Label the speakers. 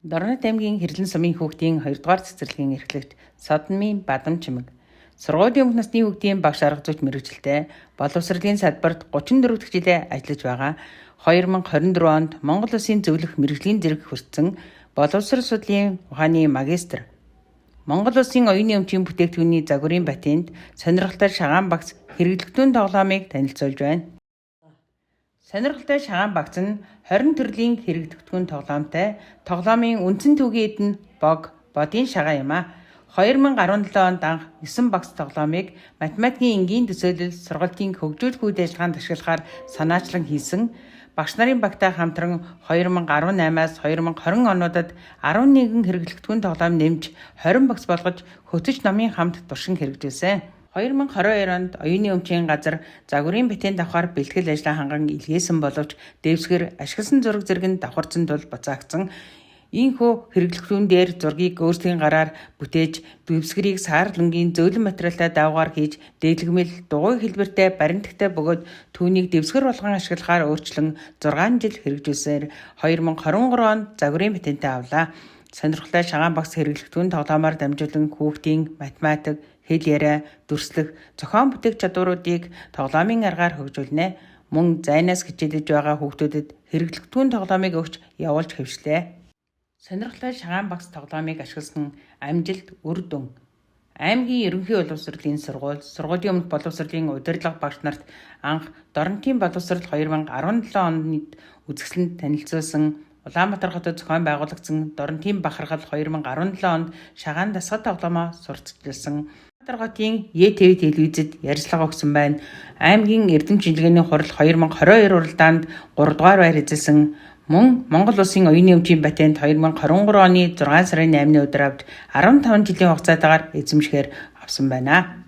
Speaker 1: Дорнод аймгийн Хэрлэн сумын хүүхдийн 2 дугаар цэцэрлэгийн эрхлэгт Соднмын Бадам чимэг. Сургуулийн өмнө насны хүүхдийн багш арга зүйч мэргэжилтэй боловсролын салбарт 34 дахь жилээ ажиллаж байгаа. 2024 онд Монгол Улсын зөвлөх мэргэжлийн зэрэг хүртсэн боловсрол судлалын ухааны магистр. Монгол Улсын оюуны өмчийн бүтээгдэхүүний загварын батэнд сонирхолтой шагаан багц хэрэглэгдүүн тоглоомыг танилцуулж байна. Сонирхолтой шагаан багц нь 20 төрлийн хэрэглэгдэхүүн тоглоомтой. Тоглоомын үндсэн түгэед нь бодийн шагаан юм а. 2017 онд анх 9 багц тоглоомыг математикийн энгийн төсөөлөл сургалтын хөгжүүлэх үйл ажиллагаанд ашиглахаар санаачлан хийсэн. Багш нарын багтай хамтран 2018-аас 2020 онуудад 11 хэрэглэгдэхүүн тоглоом нэмж 20 багц болгож хөтөч номын хамт туршин хэрэгжүүлсэн. 2022 онд оюуны өмчийн газар загварын битэн давхар бэлтгэл ажлаа ханган илгээсэн боловч дэвсгэр ашигласан зураг зэрэг нь давхарсан тул буцаагдсан. Ийхүү хэрэглэгдэхүүн дээр зургийг өөрсдийн гараар бүтээж дэвсгэрийг саарлангийн зөөлөн материалтай давгаар хийж дээдлэгмэл дугуй хэлбэртэй баримттай бөгөөд түүнийг дэвсгэр болгон ашиглахаар өөрчлөн 6 жил хэрэгжүүлсээр 2023 онд загварын битэнтэй авлаа. Сонирхолтой шагаан багц хэрэглэгдэхүүн тоглоомоор дамжуулан хүүхдийн математик, хэл яриа, дүрслэх, зохион бүтээх чадваруудыг тоглоомын аргаар хөгжүүлнэ. Мөн зайнаас хичээлж байгаа хүүхдүүдэд хэрэглэгдэхүүн тоглоомыг өгч явуулж хэвшлээ. Сонирхолтой шагаан багц тоглоомыг ашигласан амжилт үр дүн. Аймгийн ерөнхий боловсролын сургуулийн өмнөх боловсролын удирдлага багш нарт анх Дорнотын боловсрол 2017 онд үзэсгэлэнт танилцуулсан. Улаанбаатар хотод зохион байгуулагдсан Дорнотын бахархал 2017 онд шагаан дасгал тоглоомоо сурталчилсан. Улаанбаатар хотын ЕТВ телевизэд ярилцлага өгсөн байна. Аймгийн эрдэм чиглэгээний хурал 2022 уралдаанд 3 дугаар байр эзэлсэн. Мөн Монгол Улсын оюуны өмчийн батэнд 2023 оны 6 сарын 8-ны өдөр авч 15 жилийн хугацаатаагаар эзэмшгээр авсан байна.